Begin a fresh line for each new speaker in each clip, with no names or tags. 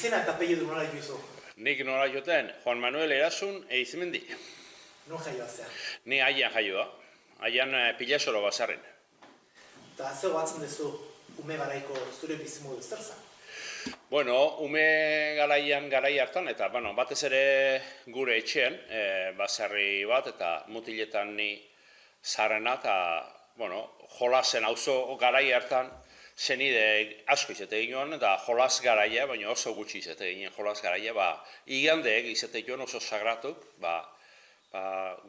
Izena eta apellidu nola dituzu?
Nik nola joten, Juan Manuel Erasun Eizmendi.
Non jaioa zean?
Ni haian jaioa, haian Pilasoro bazarren.
Eta zeu batzen duzu ume garaiko zure bizimodu zer zen?
Bueno, ume garai hartan, eta batez ere gure etxean, bazarri bat, eta mutiletan ni zarrena, eta jolasen auzo garai hartan, zenide asko izate ginen, eta jolas garaia, baina oso gutxi izate ginen jolas garaia, igandeek izate ginen oso sagratuk,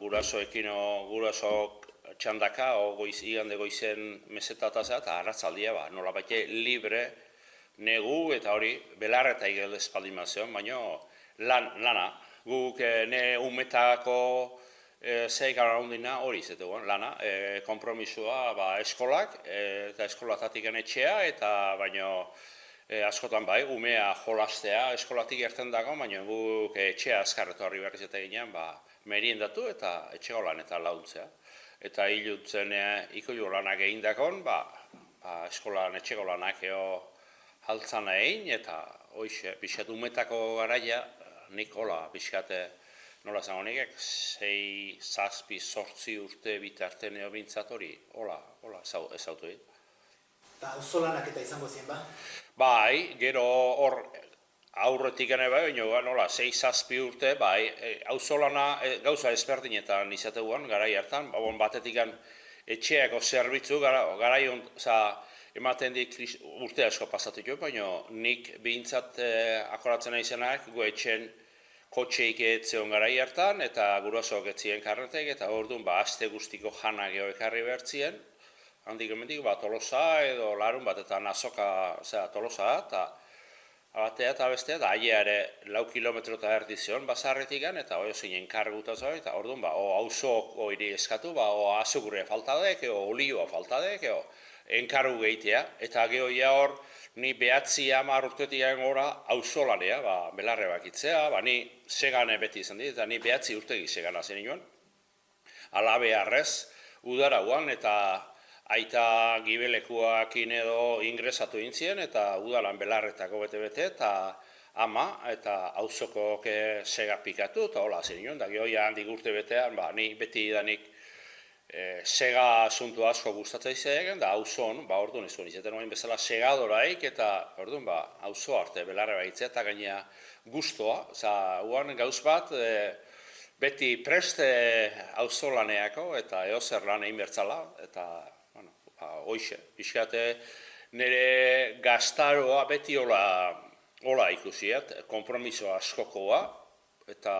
gurasoekin gurasoak txandaka, igande goizen mesetataza, eta arratzaldia, nola baite libre, negu eta hori belarreta igel espaldin bat baina lana. Guk ne umetako zeik araundina hori izategoen, lana, kompromisua eskolak, eta eskolatatik etxea, eta baino askotan umea jolastea eskolatik erten dago, baina guk etxea azkarretu harri behar izate ginean, meriendatu eta etxego lan eta launtzea. Eta hilutzen ikoio lanak egin dakon, eskolan etxego lanak haltzan egin, eta hoxe, pixat umetako garaia, nik hola, pixat, nola zango nikek, 6, 7, 8 urte bitarten bintzat hori, hola, ezautu egin.
Eta auzolanak eta izango zien, ba?
Bai, gero hor aurretik gane baina nola, 6, 7 urte, auzolana gauza ezberdinetan izateguan, garai hartan, batetik etxeako zerbitzu, garai ematen dik urte asko pasatu jo, baina nik behintzat akoratzen aizenak, gu etxen kotxeik etzeon garai hartan, eta gurasoak etzien karretek, eta orduan aste guztiko jana geho ekarri behartzien, handik emendik Tolosa edo larun bat, eta nazoka Tolosa, eta batea eta bestea, eta aia ere 4 kilometro eta erdizion bazarretik, eta hori zinen karguta zoi, eta orduan hausok hori eskatu, azugurre faltadek, olioa faltadek, enkargu gehitea, eta gehoia hor, ni 9-10 urtetik gora auzolanea, belarre bakitzea, ni segane beti izan dit, eta ni 9 urtegi segana zen nioen, alabe harrez, udarauan, eta aita gibelekuakin edo ingresatu intzien, eta udalan belarretako bete-bete, eta ama, eta auzokok sega pikatu, eta hola zen nioen, da gehoia handik urte betean, ni beti idanik sega asuntu asko gustatzen izan, da auzon, orduan izan izaten oain bezala segadoraik, eta orduan auzo arte belarre baitzea, eta gaina gustoa, uan gauz bat, beti prest auzolaneako, eta eozer lan egin bertzala, eta hoxe, pixkate nire gaztaroa beti hola ikusiat, kompromiso askokoa, eta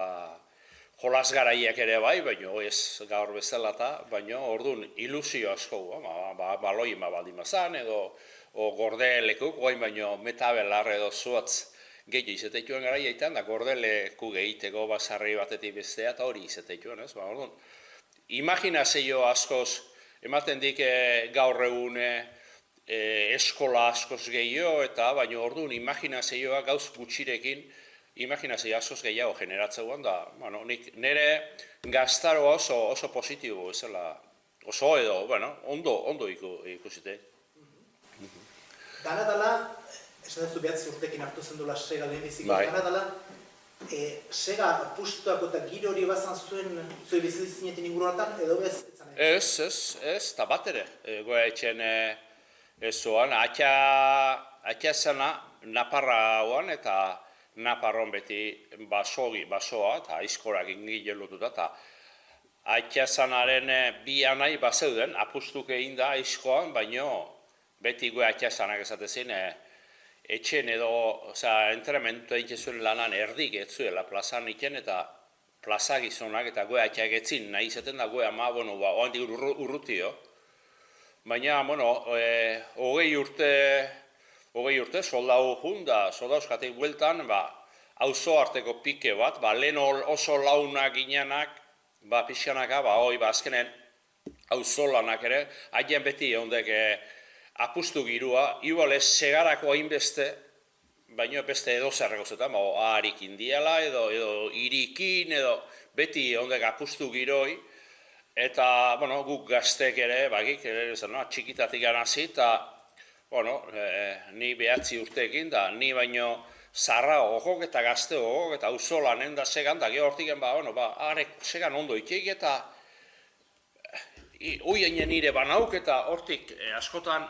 jolas garaiak ere baina ez gaur bezala eta, baina orduan ilusio askoa, baloien baldin bazan, edo gordelekuk, baina metabelar edo zuatz gehi izateituen garaiaitan, da gordeleku gehiteko bazarri batetik bestea, eta hori izateituen, ez? Orduan, imaginazio askoz, ematen dik gaur egun eskola askoz gehiago, eta baina orduan imaginazioa gauz gutxirekin, imaginazio askoz gehiago generatzeguan, da, nire gaztaroa oso positibo ezela, oso edo, ondo ikusite.
Dala, esan duzu 9 urtekin hartu zen dula sega lehenbizik, dala, sega pustuako eta giro hori bazan zuen zuen bizizinetin inguruan, edo bez?
Ez, eta bat ere, goa etxen ez zoan, atxa zena Naparraoan eta Naparron beti basoa eta aizkorak ingile lotuta, eta atxazanaren bi anai bazeuden, apustuk egin da aizkoan, baino beti goe atxazanak esatezen, etxen edo, entrenamentu egin zuen lanan erdik etzuela plazan iken, eta plaza gizonak eta goe atxak etzin nahi izaten da goe ama, oandik urrutio, baina, 20 urte, soldau jun, da soldauskatik bueltan, auzo arteko pike bat, lehen oso launak ginenak, pixkanaka, azkenen auzo lanak ere, haien beti ondek apustu girua, igual ez segarako hainbeste, baina beste edo zerrekozetan, aharik indiala, edo irikin, edo beti ondek apustu giroi, eta, guk gaztek ere, txikitatik ganazi, eta ni 9 urteekin, da ni baino zarra hogok eta gazte hogok eta auzolanen da segan, da gero hortiken, arek segan ondo ikeik eta hoien nire banauk eta hortik askotan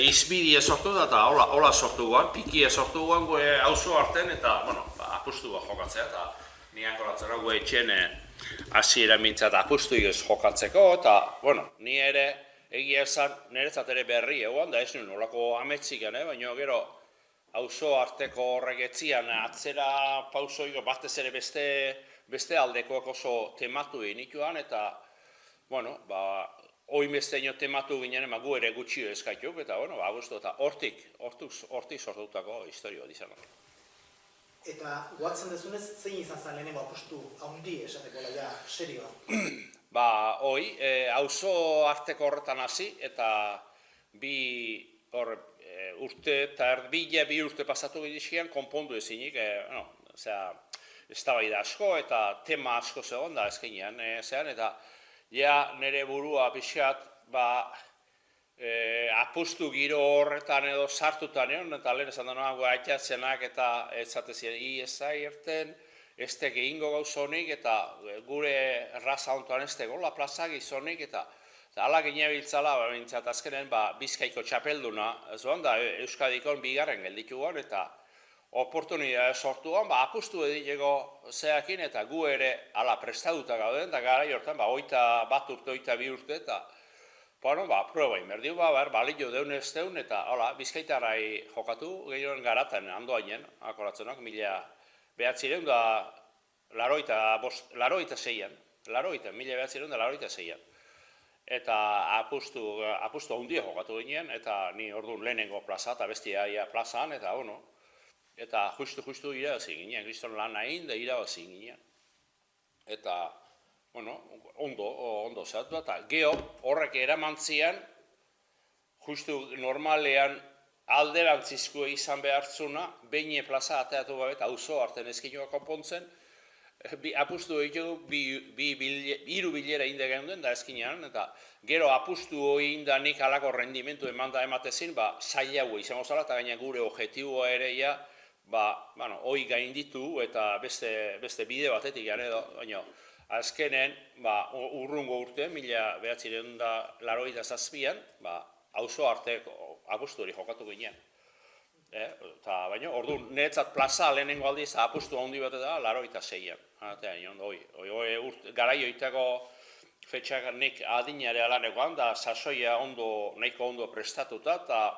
izbidie sortu da eta hola sortu guan, pikie sortu guan goe auzo arten eta, apustu jokatzea eta nian kolatzera goe etxene hasiera mintzat apustu jokatzeko eta, ni ere egia esan niretzat ere berri egon, da ez nuen olako ametzik baina gero auzo arteko horrek etzian atzera pausoiko batez ere beste aldekoak oso tematu inituan eta, hoi besteño tematu ginen, gu ere gutxio eskaituk, eta, hortik sortutako historio dizan.
Eta guatzen dezunez, zein izan zen lehenengo apustu haundi esateko laia serioa?
Auzo arteko horretan hasi, eta bi urte pasatu gidizkian, konpondu ezinik, eztabaida asko eta tema asko zegoen da ezkenean, eta nire burua pixat, apustu giro horretan edo sartutan egon, eta lehen esan da aitatzenak eta etzatezien ezai erten, ez teke ingo gauzonik, eta gure raza hontuan ez tegola plaza gizonik, eta ala gine biltzala, bintzat azkenen Bizkaiko txapelduna, Euskadikon bigarren geldituan, eta oportunidade sortuan, apustu edilego zeakin, eta gu ere ala prestaduta gauden, eta gara jortan, 21 urte, eta proba inberdiu, balio deun ez deun, eta Bizkaitarrai jokatu gehioen garaten handoainen, akoratzenak, 1986an. Eta apustu handia jokatu ginen, eta ni orduan lehenengo plaza, eta bestia plazan, eta justu irabazi ginen, kriston lan nahin da irabazi ginen. Eta, ondo zehatu, eta geho horrek eramantzian, justu normalean alderantzizko izan behartzuna, behin plaza ateatu gabe eta auzo arten ezkinoa konpontzen, apustu ditugu hiru bilera inde geunduen da ezkinean, eta gero apustu hori inda nik alako rendimentu ematezin, zailago izango zala, eta gaina gure objektiboa ere hori gainditu eta beste bide batetik gane edo, baina azkenen urrungo urte, 1987an, auzo arteko apustu hori jokatu ginen. Baina, orduan, niretzat plaza lehenengo aldiz apustu handi bat da, 86an. Garai oitako fetxak nik adinare alanekoan, da sasoia nahiko ondo prestatuta, eta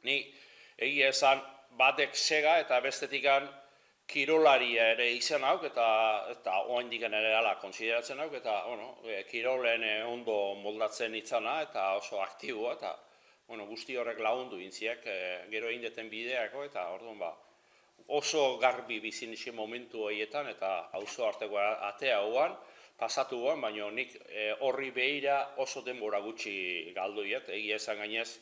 ni egia esan batek sega eta bestetikan kirolaria ere izan hauk, eta oaindikan ere ala konsideratzen hauk, eta kirolen ondo moldatzen itzana, eta oso aktiboa, eta guzti horrek lagundu intziak, gero egin deten bideako, eta orduan oso garbi bizin isi momentu horietan, eta auzo arteko atea hoan, pasatu hoan, baina nik horri behira oso denbora gutxi galdu diet, egia esan gainez,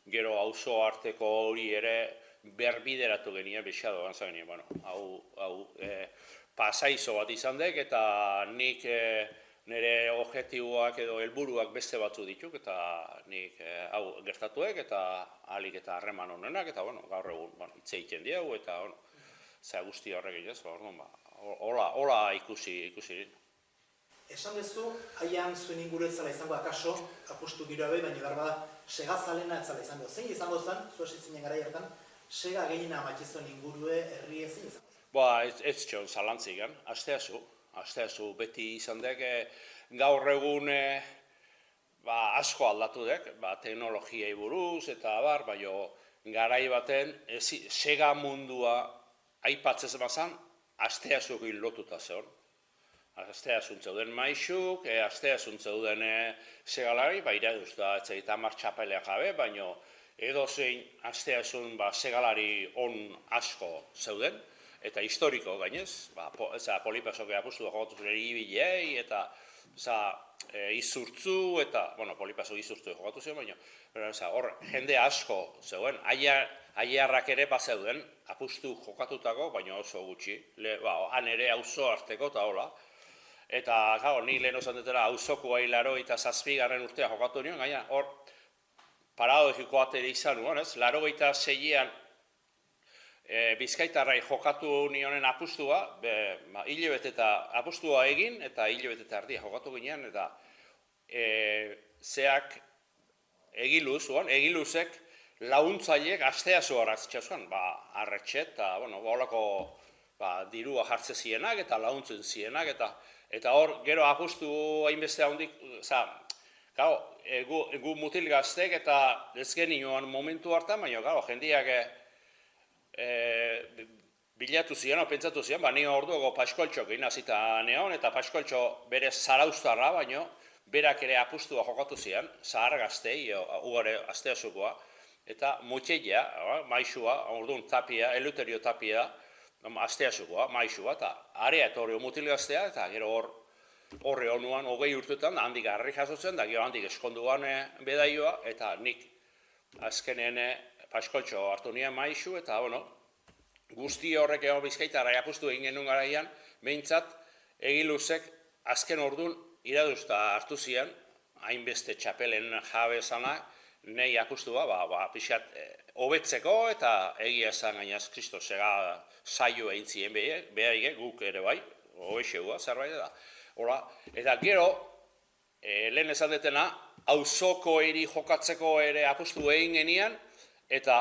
gero auzo arteko hori ere berbideratu genien, bexado gantzak genien, hau pasaizo bat izan dek, eta nik nire objektiboak edo helburuak beste batzu dituk, eta nik hau gertatuek, eta ahalik eta harreman honenak, eta gaur egun hitz egiten diegu, eta guzti horrek egitez, hola ikusi din.
Esan duzu, haian zuen inguru etzala izango akaso, apustu giroa behi, baina behar segazalena etzala izango. Zein izango zen, zu hasi zinen gara hartan, sega gehiena amatxizuen ingurue herri ezin izango zen?
Ez txon zalantzikan, asteazu beti izan dek, gaur egun asko aldatu dek, teknologiai buruz eta baina garai baten sega mundua aipatzez bazan, asteazu egin lotuta zeon. Asteazun zeuden maixuk, asteazun zeuden segalari, iraduz da, etzaita martxapelea jabe, baina edozein asteazun segalari on asko zeuden, eta historiko gainez, Polipasok apustu da jokatu zure ibilei, eta izurtzu, eta, Polipasok izurtzu jokatu zuen, baina hor jende asko zeuden, aiarrak ere zeuden, apustu jokatutako, baina oso gutxi, han ere auzo arteko eta hola, eta ni lehen osan dutela auzoko 87. urtea jokatu nion, gaina hor paradogikoa ere izan nuen, 86an Bizkaitarrai jokatu nionen apustua, hilabete eta apustua egin, eta hilabete eta erdia jokatu ginean, eta zeak egiluzek laguntzaileek astea zuaraztxa zuen, arretxet, eta, holako dirua jartze zienak, eta laguntzen zienak, eta hor, gero apustu hainbeste handik, gu mutil gaztek, eta ez genioan momentu hartan, baina, jendiak bilatu ziren, pentsatu ziren, nio orduago Paskoltxok inazita neon, eta Paskoltxo bere zaraustarra, baino, berak ere apustua jokatu ziren, zahar gaztei, ugare asteazukoa, eta mutxeia, maixua, orduan tapia, Eleuterio tapia, asteazukoa, maixua, eta area etorrio mutil gaztea, eta gero horre honuan, 20 urtetan, handik harri jasotzen, da gero handik eskonduan bedaioa, eta nik azkenen Paskoltxo hartu nien maixu, eta, guzti horrek ego Bizkaitarra apustu egin genuen garaian, behintzat, egiluzek azken orduan iraduzta hartu zian, hainbeste txapelen jabe zanak, nahi apustua, pixat, hobetzeko eta egia esan gainaz, Kristo, sega saio egin ziren behaige, guk ere bai, hobexeua, zerbait da. Eta gero, lehen esan detena, auzoko eri jokatzeko ere apustu egin genian, eta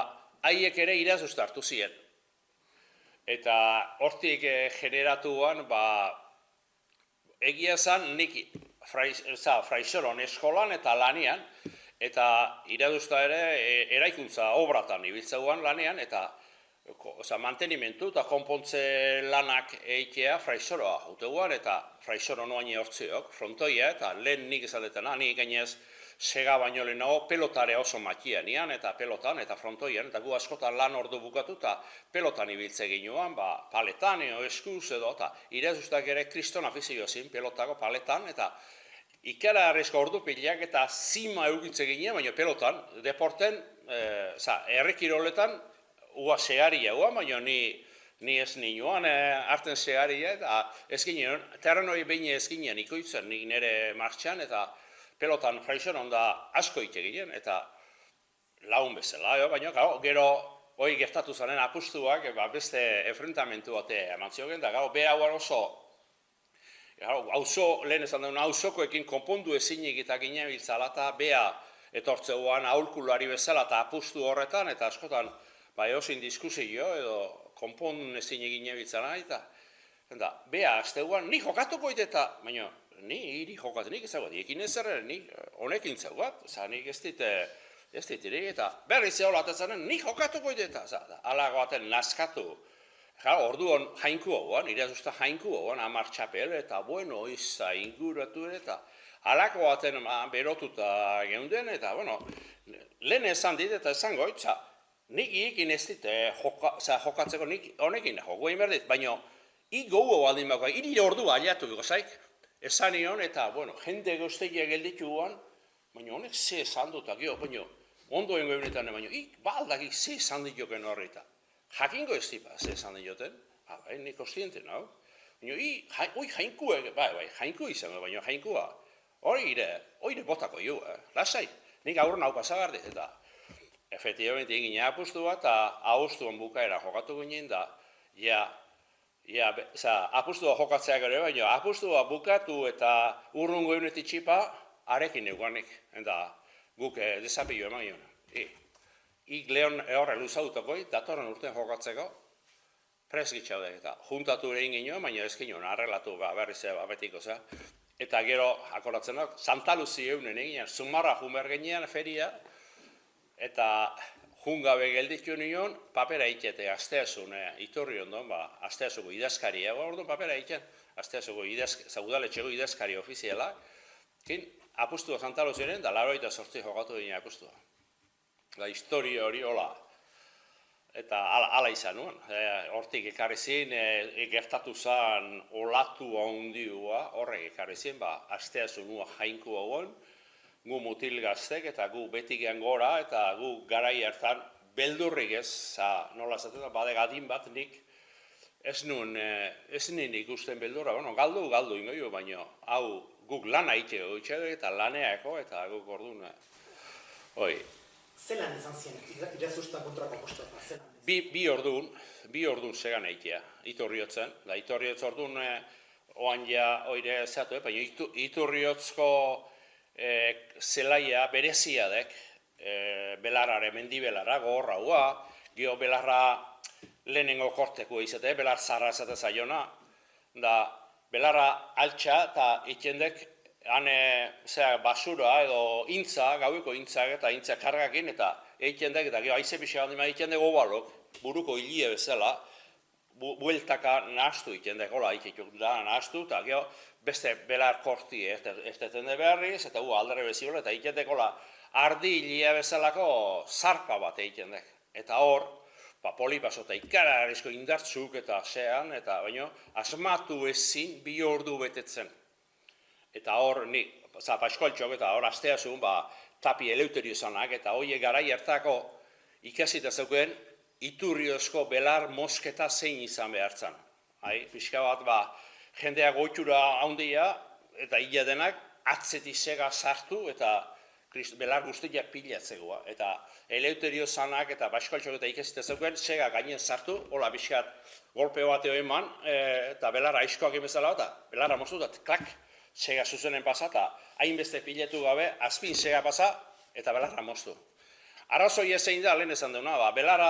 haiek ere iraduzta hartu ziren. Eta hortik generatuan, egia esan nik Fraiseron eskolan eta lanean, eta iraduzta ere eraikuntza obratan ibiltzeuan lanean, eta mantenimentu eta konpontze lanak eitea Fraisoroa hauteguan, eta Fraisoro noain hortziok, frontoia, eta lehen nik izatetena, nik gainez sega baino lehenago pelotare oso makia nian, eta pelotan, eta frontoian, eta gu askotan lan ordu bukatu, eta pelotan ibiltze ginuan, paletan, eskuz edo, eta iraduztak ere kriston afizioa zin, pelotako paletan, eta ikara arrezko ordu pilak, eta zima eukitze ginean, baina pelotan, deporten, errekiroletan, ua segaria, baina ni ez nioan hartzen segaria, eta ez ginean, terren hori behin ez ginean ikoitzen, nik nire martxan, eta pelotan Fraiseron da asko ite ginen, eta lagun bezala, baina gero hori gertatu zaren apustuak, beste enfrentamentu bate eman ziogen, da beha hau oso, lehen esan duen, auzokoekin konpondu ezinik eta ginen biltzala, eta beha etortzeuan aholkulari bezala eta apustu horretan, eta askotan eosin diskusio edo konpon ezinik ginen biltzala, eta beha azteuan, ni jokatuko eta, baina, ni hiri jokatzen, nik ezagut, ekin ezerren, nik honekin zaugat, nik ez ditirik, eta berriz eola atezanen, nik jokatuko eta, alago baten naskatu. Orduan jainku hauan, irazuzta jainku hauan, 10 txapel, eta iza inguratu eta alako baten berotuta geunden, eta lehen esan dit eta esan goit, nik ekin ez dit jokatzeko, nik honekin joko egin berdit, baina gogo baldin bako, hiri ordu aliatuko zaik, esan nion, eta, jende gozteia geldituan, baina honek ze esan dut, baina, ondoen goenetan, baina, baldakik ze esan ditoken horreta. Jakingo ez dipa, ze esan ditoten, nik kostienten, hau? Baina, jainkuek, jainku izango, baina jainkua, hori ire botako jo, lasai, nik aurren hau pasagardit, eta, efektibamente egin apustua, eta ahustuan bukaera jokatu ginen, da, apustua jokatzea gero, baina apustua bukatu eta urrungo egunetik txipa, arekin eguanik, eta guk desapio eman ginen. Ik lehon horre luzautako, datorren urtean jokatzeko, presgitxaude, eta juntatu ere egin ginen, baina ez ginen, arrelatu berriz betiko, eta gero, akoratzen dut, Santa Luzi egunen egin, Zumarra jumer ginean feria, eta jungabe gelditu nion, papera ikete asteazun iturri ondon, asteazuko idazkaria, orduan papera iten, asteazuko udaletxeko idazkari ofiziala, apustua Santa Luziren, da 88 jokatu ginen apustua. Historia hori hola, eta ala izan nuen, hortik ekarri zin, gertatu zan olatu handiua, horrek ekarri zin, asteazun nua jainku hauan, gu mutil gaztek eta gu betigean gora eta gu garai hartan beldurrik ez, nola zaten da, badegadin bat nik ez nien ikusten beldurra, galdu ingo, baina hau guk lana itxego eta laneako eta guk orduan,
Zelan izan ziren, Irasustan kontrako apostoa, zelan?
Bi ordun segan eitea, iturriotzen, da iturriotz ordun oan ja oire zatu, baina iturriotzko zelaia berezia dek, belarrare mendibelara, gorra hua, gio belarra lehenengo korteko izate, belar zarra ezate zaiona, da belarra altxa eta itendek basura edo intza, gaueko intzak eta intza kargakin eta eitendek eta gio aize pixka handima itendek obalok, buruko hilie bezala, bueltaka nahastu itendek, hola itetuk da nahastu, eta gio beste belar korti ez detende beharriz, eta aldere bezibola, eta itendek hola ardi hilia bezalako zarpa bat itendek. Eta hor, polipaso eta ikararizko indartzuk eta zean, eta baino, asmatu ezin 2 ordu betetzen. Eta hor, paskoltxok eta hor astea zuen, tapi eleuterio zanak, eta hoi garai hartako ikasita zeuken, iturriozko belar mosketa zein izan behartzen. Pixka bat, jendea goitura handia, eta hila denak, atzeti sega sartu, eta belar guztiak pilatzegoa. Eta eleuterio zanak eta paskoltxok eta ikasita zeuken, sega gainen sartu, hola pixkat golpeo bateo eman, eta belarra aizkoak emezala, eta belarra moztu, eta klak, sega zuzenen pasa, eta hainbeste piletu gabe, azpin sega pasa, eta belarra moztu. Arrazoi ezein da, lehen esan deuna, belarra,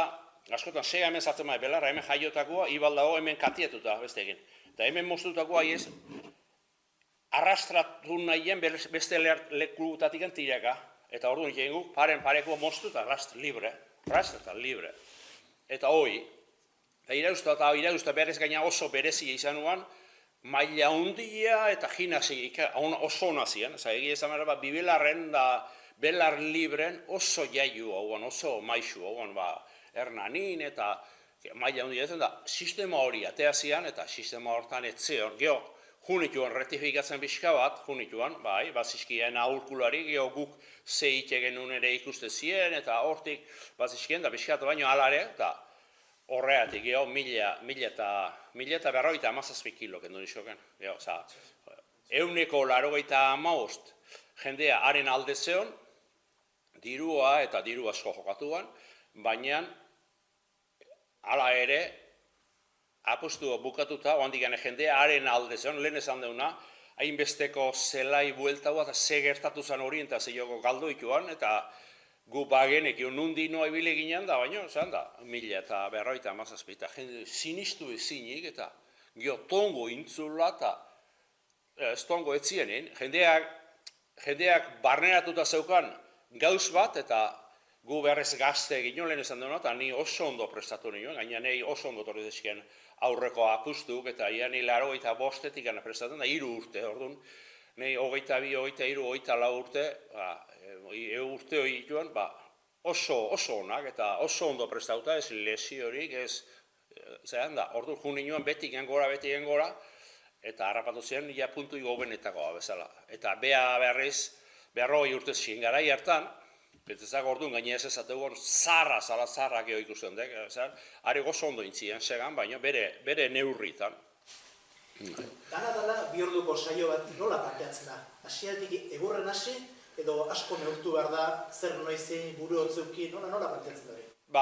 askotan sega hemen zartzen bai, belarra hemen jaiotakoa, ibaldago hemen katietuta, beste egin. Eta hemen moztutakoa ez, arrastratu nahien beste lekutatik tiraka, eta orduan egin guk, pareko moztu eta libre. Eta hoi, irausta berez gaina oso berezia izanuan, maila hundia eta jinasi, oso nazien, egia esan behar, bibelarren da belar libren oso jaiu hauan, oso maixu hauan, hernanin eta maila hundia ezen da, sistema hori ateazian eta sistema hortan etzeon, geho, junituan retifikatzen pixka bat, junituan, bazizkien aurkulari, geho guk zeite genuen ere ikuste zien, eta hortik bazizkien, da pixka bat baino alare, eta horreatik, geho, mila eta berrogeita amazazpi kilo kendu nizoken. Euneko larogeita amaost jendea haren alde zeon, dirua eta diru asko jokatuan, baina hala ere, apostu bukatuta, oandik jendea haren alde zeon, lehen esan deuna, hainbesteko zelai bueltaua eta ze gertatu zen hori eta ze joko galdoituan, eta gu bagenek nundi noa ibile ginen da, baina, zan da, mila eta berroita amazazpi, eta jende sinistu ezinik, eta tongo intzula, eta ez tongo etzienen, jendeak barneratuta zeukan gauz bat, eta gu beharrez gazte ginen lehen esan dena, eta ni oso ondo prestatu nioen, gaina nahi oso ondo torri dezken aurreko apustuk, eta ia ni 85 prestatzen da, 3 urte, orduan, nahi 22, 23, 24 urte, urte hori joan, oso onak eta oso ondo prestauta, ez lesiorik, ez, zehan da, ordu juni nioan beti gengora, eta harrapatu ziren, ja puntu gobenetakoa bezala. Eta berriz, 40 urte ziren garai hartan, betzak orduan gaine ez ezategu zarra geho ikusten dek, ari gozo ondo intzien segan, baina bere neurritan.
Dala, 2 orduko saio bat nola parteatzen da? Hasialdik egurren hasi, edo asko neurtu behar da, zer noizein, buru hotzeuki, nola parteatzen da?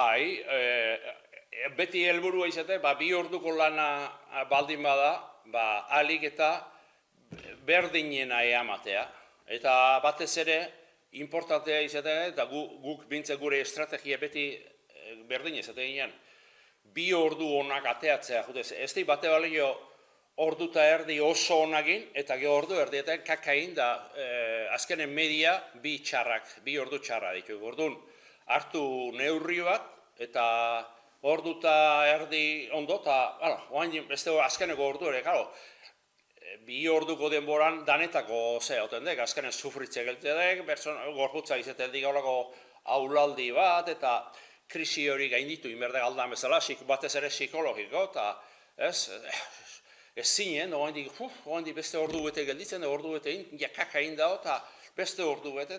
Beti helburua izate, 2 orduko lana baldin bada, alik eta berdinena eamatea. Eta batez ere, importantea izatea, eta guk bintzen gure estrategia beti berdin izatea ginen, 2 ordu onak ateatzea, ez di bate balio ordu eta erdi oso onagin, eta ge ordu erdietan kakain da azkenen media 2 ordu txarra ditu. Orduan, hartu neurri bat, eta ordu eta erdi ondo, eta beste azkeneko ordu ere, 2 orduko denboran danetako zehauten dek, azkenen sufritze geltedek, gorputza izaten digaulako aulaldi bat, eta krisi hori gainditu inberde galdan bezala, batez ere psikologiko, eta ez zinen, oandik beste ordu bete gelditzen, ordu bete jakaka indao, eta beste ordu bete,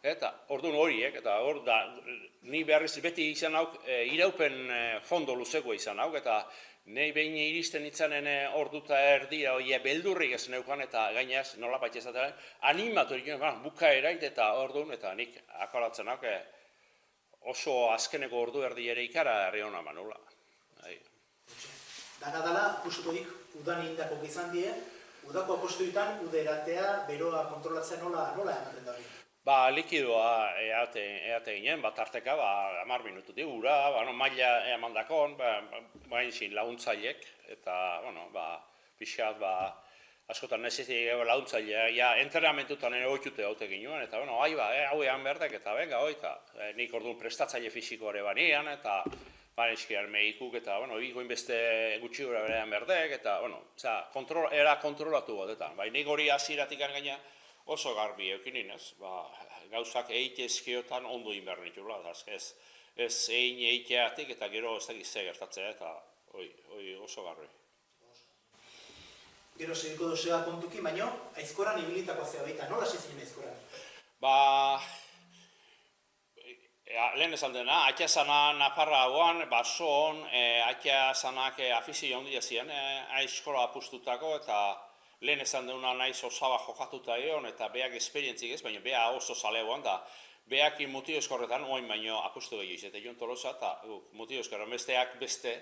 eta orduan horiek, eta ni beharriz beti izan hauk, iraupen fondo luzeko izan hauk, eta nahi behin iristen itzanen orduta erdia, beldurrik ez neukan, eta gainaz, nola baita ezaten, animatu egin, bukaerait, eta orduan, eta nik akolatzen hauk, oso azkeneko ordu erdi ere ikara herri hona manula.
Dana dala, apustuik udan indako izan die, udako apustuetan ude eratea, beroa kontrolatzea nola ematen da hori?
Likidoa eate ginen, tarteka, 10 minututik ura, maila emandakon, bain zin laguntzailek, eta, pixat, askotan nezizik laguntzailea, entrenamentutan ere oitute haute ginoen, eta, hau egan berdek, eta benga, eta nik orduan prestatzaile fisikoare banian, eta eskiar mehikuk, eta, ikoin beste gutxi gura berean berdek, eta, era kontrolatu batetan. Nik hori hasieratik gaina oso garbi eukinin, ez? Gauzak eitezkiotan ondo inbernitula, ez egin eiteatik eta gero ez dakiz ze gertatzea, eta hori oso garbi.
Gero segiko dozea kontuki, baino, aizkoran ibilitako zea baita, nola zizien aizkoran?
Lehen esan dena, atia zana Nafarra hauan, basoon, atia zanak afizio handia ziren, aizkola apustutako, eta lehen esan deuna naiz osaba jokatuta egon, eta beak esperientzik ez, baina bea oso zalegoan da, beak mutio eskorretan, oin baino apustu gehiago izate joan Tolosa, eta mutio eskorretan besteak beste,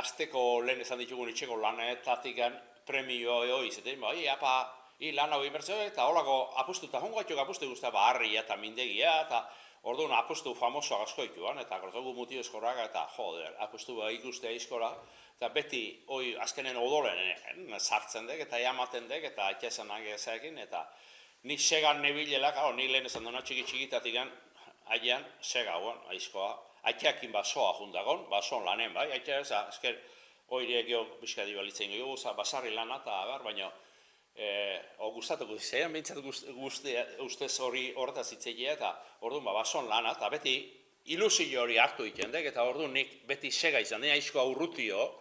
azteko lehen esan ditugun itxeko lanetatik premioa izate, lan hau inbertzeo, eta holako apustuta, hongoatuk apustu guztia, harria eta mindegia, eta orduan apustu famosoak asko ituan, eta gortogu mutio eskorrak, eta apustu ikustea izkola, eta beti azkenen odolen sartzen dek, eta jamaten dek, eta atxezanak ezaekin, eta nik segan nebilelak, nik lehen esan duna txiki-txikitatik aian sega hauan, aizkoa, atxeakin basoa jundagon, basoan lanen, bai, atxea, ezker, hori egio bizkadi balitzen gehiago, basarri lana, eta baina, gustatuko dizean, behintzat ustez hori horretaz hitzegia, eta orduan basoan lana, eta beti ilusio hori hartu ikendek, eta orduan nik beti sega izan, dena aizkoa urrutio,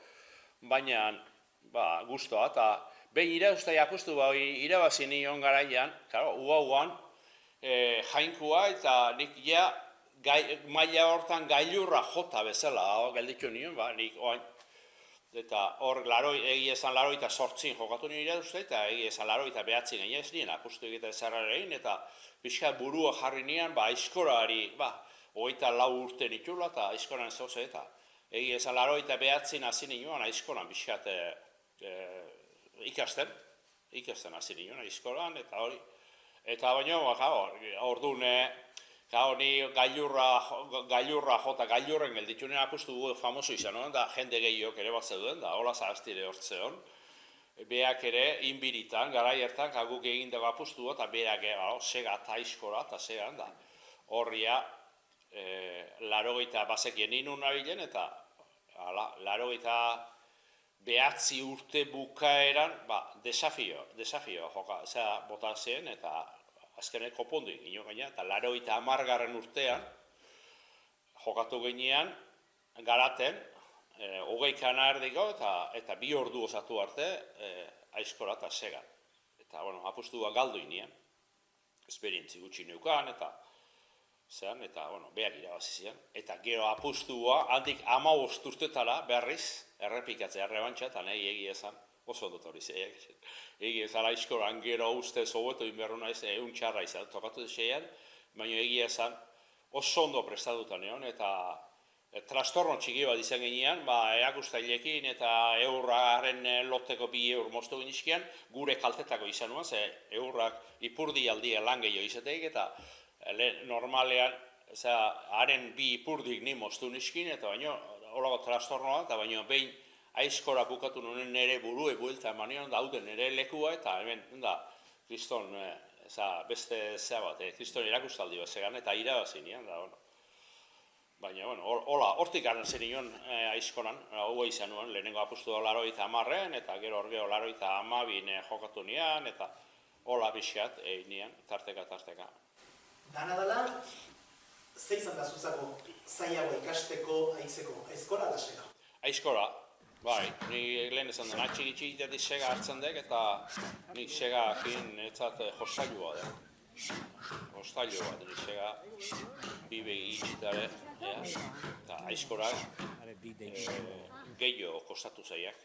baina guztua, eta behin irauztai apustu irabazi nion garaian, uauan, jainkua, eta nik maila hortan gailurra jota bezala, gelditu nion, nik oain, eta hor egia esan 88 jokatu nire irauztai, eta egia esan 89 gaina ez nien, apustu egiten zerrarein, eta pixka burua jarri nian, aizkorari, 24 urte nitula, eta aizkoran zoze, eta egia esan 89 hasi nioan aizkoran pixkat ikasten hasi nioan aizkoran, eta hori. Eta baina, orduan, ni gailurra jota, gailurren gelditxunen apustu famoso izan, da jende gehiok ere bat zeuden, da hola zahaztire hortzeon. Beak ere, inbiritan, garai hartan, guk egin dago apustu, eta beak sega eta aizkora, eta segan, da horria, 89 bazekien inun nabilen, eta 89 urte bukaeran, desafio joka, bota zen, eta azkenek kopondu egin gaina, eta 90 urtean jokatu ginean, garaten, 20 kana erdiko, eta 2 ordu osatu arte, aizkora eta segan. Eta, apustua galdu inean, esperientzi gutxi neukan, eta behar irabazi zian. Eta gero apustua, handik 15 urtetara berriz, errepikatzea, errebantxa, eta nahi egia esan, oso dut hori zeiak. Egia esan aizkoran gero ustez hobeto inberru naiz, txarra izan, tokatu zeian, baina egia esan oso ondo prestatuta neon, eta trastorno txiki bat izan ginean, eakustailekin eta eurraren loteko 2 eur moztu ginizkian, gure kaltetako izan nuen, ze eurrak ipurdi aldia lan gehiago izateik, eta normalean, haren 2 ipurdik ni moztu nizkin, eta baino, holago trastornoa, eta baino, behin aizkora bukatu nuen nire burue buelta emanion, daude nire lekua, eta hemen, kriston, beste zea bat, kriston erakustaldi bat zegan, eta irabazi nian, da, baina, hola, hortik garen zen nion aizkoran, hau izan nuen, lehenengo apustu 80-en, eta gero horgeo 82 jokatu nian, eta hola bixat egin nian, tarteka.
Dana dela, ze izan da zuzako zailago ikasteko aitzeko, aizkora da sega?
Aizkora, bai, ni lehen esan den, txiki-txikitatik sega hartzen dek, eta nik sega akin etzat jostailua da. Jostailua da, nik sega bibegi itxitare, eta aizkorak gehiago kostatu zaiak.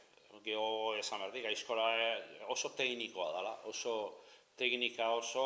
Geho esan berdik, aizkora oso teknikoa dela, oso teknika oso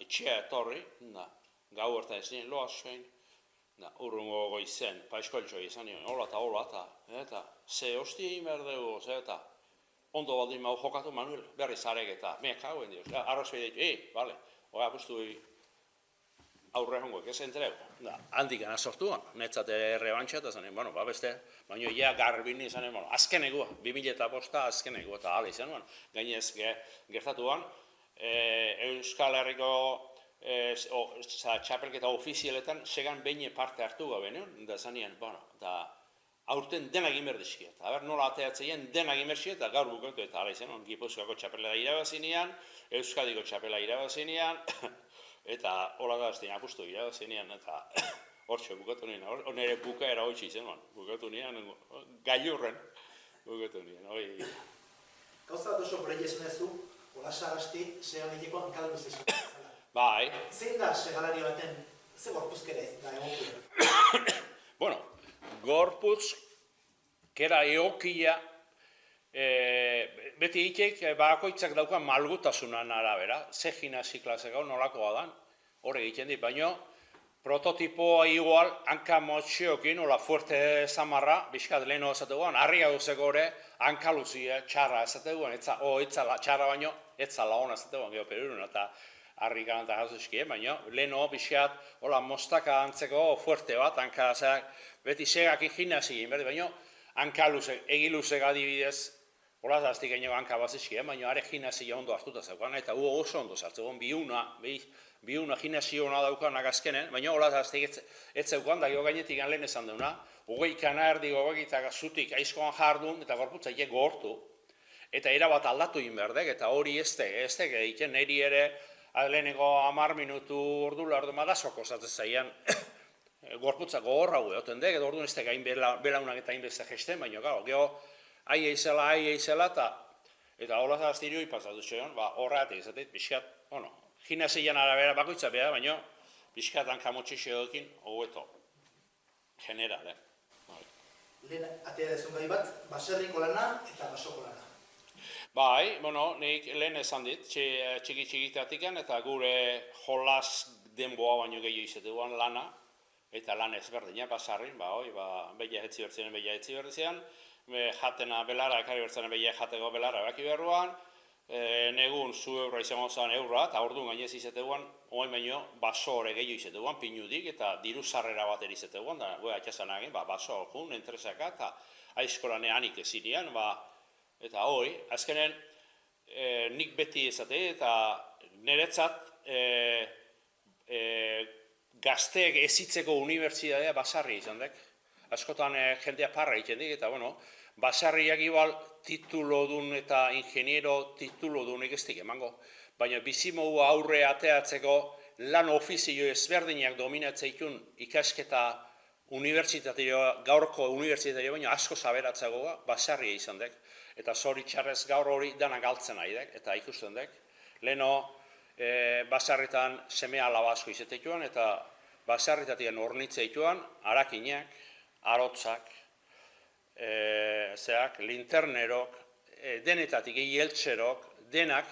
etxea etorri, da, gau hartan ez nien loa zuen, da, urrungo goizen, paiskoltxo izan nion, hola eta, ze hosti egin behar dugu, eta, ondo baldin mau jokatu Manuel, berri zarek eta, me kagoen dios, arrazoi ditu, bale, oa, apustu aurre hongoek ez entregu. Da, handik gana sortuan, netzate rebantxa eta zanen, bueno, beste, baina ja garbin izanen, bueno, azkenegua, 2005 azkenegua eta ala izan, gainez gertatuan, Euskal Herriko txapelketa ofizialetan segan behin parte hartu gabe, da zanean, bueno, da, aurten denak inberdizkiet. Aber, nola ateatzeien denak inberdizkiet, eta gaur bukontu eta ala izan, Gipuzkoako txapela irabazinean, Euskadiko txapela irabazinean, eta hola da aztein apustu irabazinean, eta hortxe bukatu nien, nire bukaera hoitxe izan, bukatu nien, gailurren bukatu nien, hoi.
Gauza bat oso bere jesunezu, hola sarasti, segan egiko hankaluz izan.
Bai.
Zein da segalari baten, ze gorpuzkera da egokia?
Bueno, gorputz, kera egokia, beti itek bakoitzak daukan malgutasunan arabera, ze gimnasi klase gau nolakoa dan, hor egiten dit, baino prototipoa igual, hanka motxeokin, hola fuerte zamarra, bizkat leheno ezateguan, harria duzeko ere, hanka luzia, txarra ezateguan, etzala txarra baino, etzala hona ezateguan, geho perurun, eta harri galanta gazuzkie, baina leheno bizkat, hola mostaka antzeko fuerte bat, hanka zeak, beti segak gimnasi egin berdi, baina hanka luzek, egiluzek adibidez, hola zaztik egin hanka bazizkie, baina are gimnasi ondo hartuta zeukan, eta oso ondo zartzegon, biuna gimnasi hona daukanak azkenen, baina hola zaztik ez zeukan, da gero gainetik lehen esan deuna, 20 kana erdi gogoekitak zutik aizkoan jardun, eta gorputza gehortu, eta erabat aldatu egin behar dek, eta hori ez dek egiten, niri ere lehenengo 10 minutu ordula ordu madazo kostatzen zaian gorputza gogorra egoten dek, edo orduan ez dek hain belaunak eta hain beste gesten, baina geho, ahi eizela, eta hola zaztirioi pasatu zion, horregatik izatea, pixkat, gimnasian arabera bakoitza behar, baina pixkatan kamotxixeokin hobeto, general,
Lehen atea dezun gai bat, baserriko lana eta basoko lana.
Bai, nik lehen esan dit, txiki-txikitatik eta gure jolas denboa baino gehiago izateguan lana, eta lan ezberdina, basarrin, behia etzi bertzean, jatena belarra, ekari bertzen behia jateko belarra baki berruan, negun zu eurra izango zen eurra, eta orduan gainez izateguan, oain baino baso hori gehiago izateguan, pinudik, eta diru sarrera bat izateguan, da, goa atxasan egin, baso jun, entresaka, eta aizkolane hanik ezirian, eta hoi, azkenen nik beti ezate, eta niretzat gazteek ezitzeko unibertsitatea basarri izan dek. Askotan jendea parra egiten dik, eta basarriak igual titulodun eta ingeniero titulodunik ez dik emango. Baina bizimogu aurre ateatzeko lan ofizio ezberdinak dominatzeikun ikasketa gaurko unibertsitatea baina asko zaberatzagoa basarria izan dek. Eta zoritxarrez gaur hori dana galtzen nahi dek, eta ikusten dek. Leheno basarritan seme alaba asko izateituan, eta basarritatik hornitzeituan, harakinak, arotzak, linternerok, denetatik hieltserok, denak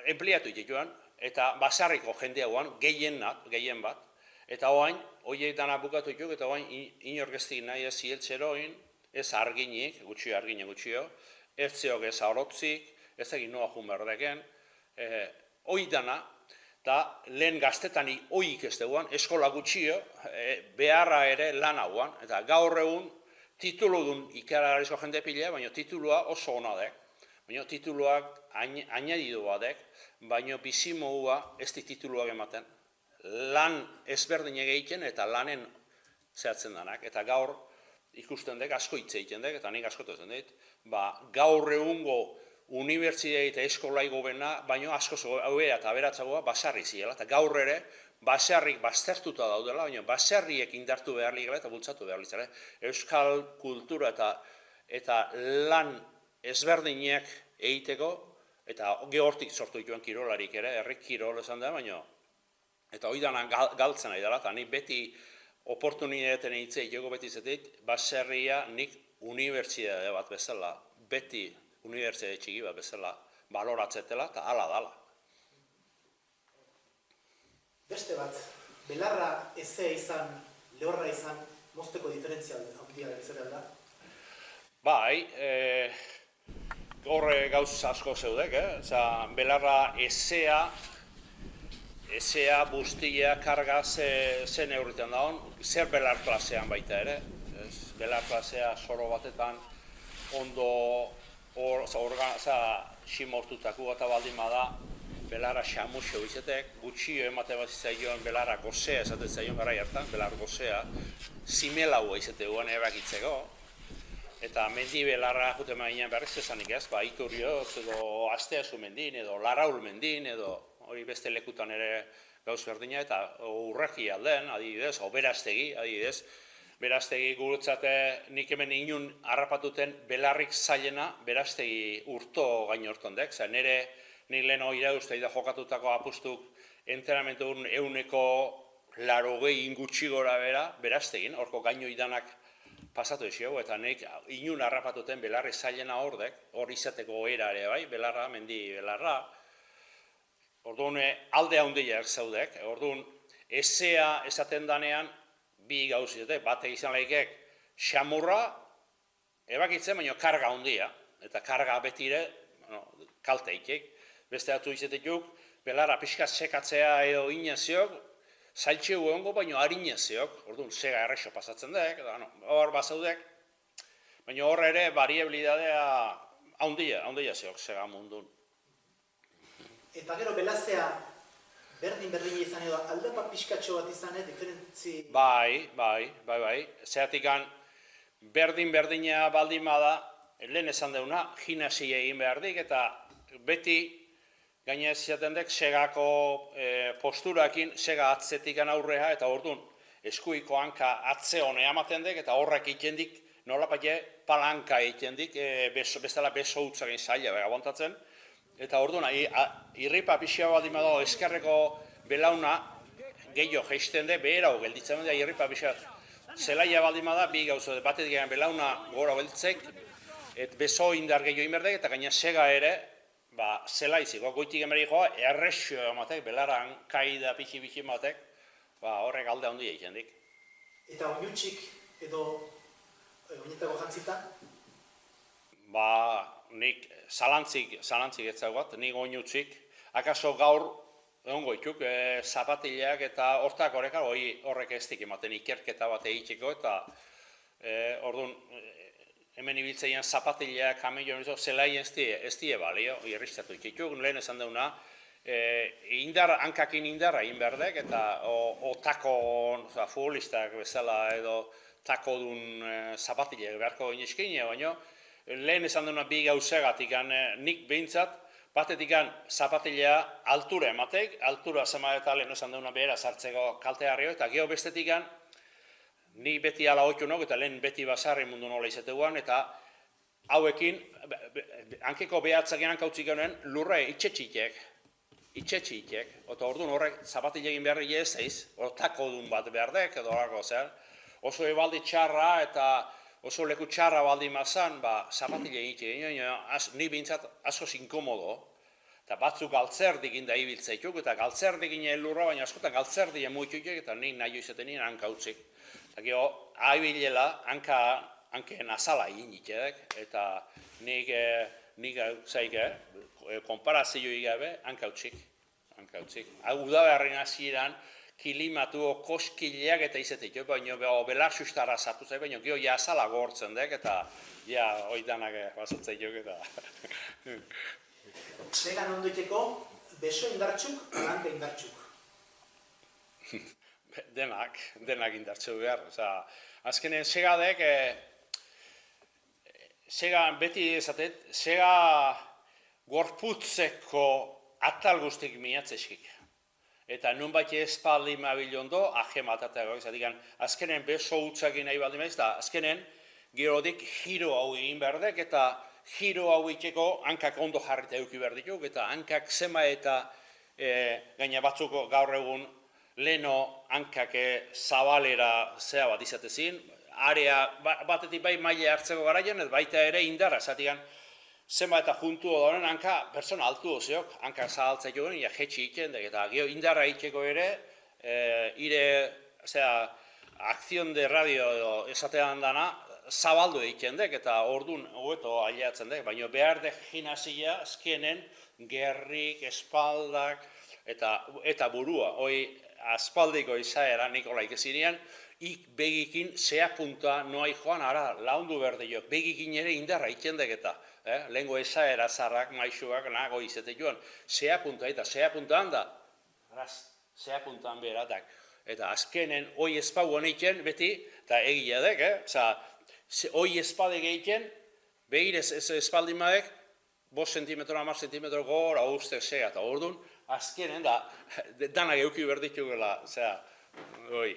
enpliatu iteituan, eta basarriko jendeagoan gehien bat, eta oain, horiek dana bukatu ituk, eta oain inorkeztik nahi ez hieltseroin, ez arginik, gutxio, ez zeok ez arotzik, ez egin noa jun berdeken, hoi dana, eta lehen gaztetan hoik ez duan, eskola gutxio, beharra ere lan hauan, eta gaur egun tituludun ikaragarrizko jende pila, baina titulua oso hona dek, baina tituluak añadidu badek, baina bizimoua ez di tituluak ematen. Lan ezberdinak egiten eta lanen zehatzen danak, eta gaur ikusten dek, asko hitz egiten dek, eta nik askotatzen dut, gaur egungo unibertsitate eta eskolai gobena, baina asko hauea eta aberatzagoa basarri ziela, eta gaur ere basarrik baztertuta daudela, baina basarriek indartu behar ligela eta bultzatu behar ligela. Euskal kultura eta lan ezberdinak egiteko, eta gehortik sortu dituen kirolarik ere, herrik kirol esan da, baina eta hori dana galtzen ari dela, eta nik beti oportunitaten egitzeik jogo beti izateik, baserria nik unibertsitate bat bezala, beti unibertsitate txiki bat bezala baloratzetela eta hala dala.
Beste bat, belarra ezea izan, lehorra izan, mozteko diferentzia handia izan da?
Bai, horre gauz asko zeudek, belarra ezea buztia, karga zen eurritan daun, zer belar klasean baita ere. Belar klasea soro batetan ondo simortutako eta baldin bada belarra xamuxo izatek, gutxio emate bat izaion belarra gozea esaten zaion gara hartan, belar gozea, zimelaua izateguan ebakitzeko. Eta mendi belarra jute mainan berriz esanik ez, Iturriotz edo Asteazu mendin edo Laraul mendin edo hori beste lekutan ere gauz berdina, eta urraki alden, adibidez, o Berastegi, adibidez, Berastegi gurutzate nik hemen inun harrapatuten belarrik zailena Berastegi urto gain horton dek, nik lehen hori irauzte da jokatutako apustuk entrenamentu euneko 80 ingutxi gora bera Berastegin, horko gaino idanak pasatu ezio, eta nik inun harrapatuten belarri zailena hordek, hor izateko era ere bai, belarra, mendi belarra. Orduan alde handiak zaudek, orduan ezea esaten danean bi gauz izatek, batek izan laikek xamurra ebakitzen, baina karga handia, eta karga betire kalteikek. Beste datu izatekuk, belarra pixka sekatzea edo inaziok, zailtxeu egongo, baina harinaziok, orduan sega errexo pasatzen dek, hor bazaudek, baina hor ere variabilidadea handia zeok sega mundun.
Eta gero belazea berdin izan edo aldapa pixkatxo bat izan, diferentzi...
Bai. Zeratik berdina baldin bada, lehen esan deuna, gimnasia egin behar dik, eta beti gainez izaten dek segako posturakin, sega atzetikan aurrea, eta orduan eskuiko hanka atze honea ematen dek, eta horrek itendik, nolapate palanka itendik, bezala beso hutzagin zaila abontatzen, eta orduan, irripa pixia baldin badago eskerreko belauna, gehiago geisten de, beherau gelditzen da irripa pixia. Zelaia baldin bada, bi gauzo, batetik egin belauna gora gelditzek, beso indar gehiago inberdek, eta gaina sega ere, zelaizik, goitik emerik joa, errexio ematek, belaran kaida pixi ematek, horrek alde handia ikendik.
Eta oinutxik edo oinetako jantzita?
Nik zalantzik etzagoat, nik oinutxik, akaso gaur, ongo ituk, zapatileak eta hortak horrek ez dik ematen ikerketa bat egiteko, eta orduan, hemen ibiltzean zapatileak, kamello, zelai ez die balio, irristatu ikituk, lehen esan deuna, hankakin indarra egin berdek, eta tako futbolistak bezala edo tako dun zapatileak beharko gineskin, baina lehen esan deuna bi gauzegatik, nik behintzat, batetik zapatilea altura ematek, altura zema eta lehen esan deuna behera sartzeko kaltearrio, eta geho bestetik ni beti ala hoitu nok, eta lehen beti basarri mundu nola izateguan, eta hauekin, hankeko behatzakean hankautzik genuen, lurre itxetxitek, eta orduan horrek zapatilegin beharri ez eiz, tako dun bat behardek, edo horako zer, oso ebaldi txarra eta oso leku txarra baldi mazan, zapatilegin itxek, ni bintzat asko inkomodo, eta batzuk galtzerdik inda ibiltzeituk, eta galtzerdik ina elurra, baina askotan galtzerdik emuituk, eta nik nahi joizaten nien hankautzik. Eta gero, ahibilela, hanken azala egin ditedek, eta nik konparazio gabe, hankautsik. Udaberrin hasieran, kilimatu koskileak eta izetik, baina belar sustara sartu zait, baina gero ja azala gortzen dek, eta ja, oidanak basatzeituk, eta...
Segan ondoiteko, beso indartxuk, hanka indartxuk.
Denak indartxu behar. Azkenen segadek, sega beti ezatet, sega gorputzeko atal guztik miatzeskik. Eta nun bat espaldi mabilondo, ahematatea azkenen beso utzakin nahi baldin maiz, eta azkenen gerodik giro hau egin berdek, eta giro hau itxeko hankak ondo jarrita euki berdituk, eta hankak zema eta gaina batzuk gaur egun leno hankak zabalera zea bat izatezin, area batetik bai maila hartzeko garaian, ez baita ere indarra, zatigan zema eta juntu odoren hanka persona altu oziok, hankak zabaltzeko guen, ja jetxi iten, eta gero indarra itxeko ere, akzion de radio esatean dana, zabaldu egiten dek, eta orduan hobeto aileatzen dek, baina behar dek gimnasia azkenen gerrik, espaldak, eta burua, hoi aspaldiko izaera Nikola ikezinean, begikin zea punta noai joan ara laundu berdiok, begikin ere indarra itendek eta, lehenko izaera zarrak, maixuak, nago izate joan, zea punta eta zea puntaan da, zea puntaan beheratak. Eta azkenen hoi espauan egiten beti, eta egia dek, hoi espadek egiten, behirez espaldin badek, 5 centimetro, 10 centimetro gora ustek zea, eta orduan, azkenen da, danak euki berditu gela, oi.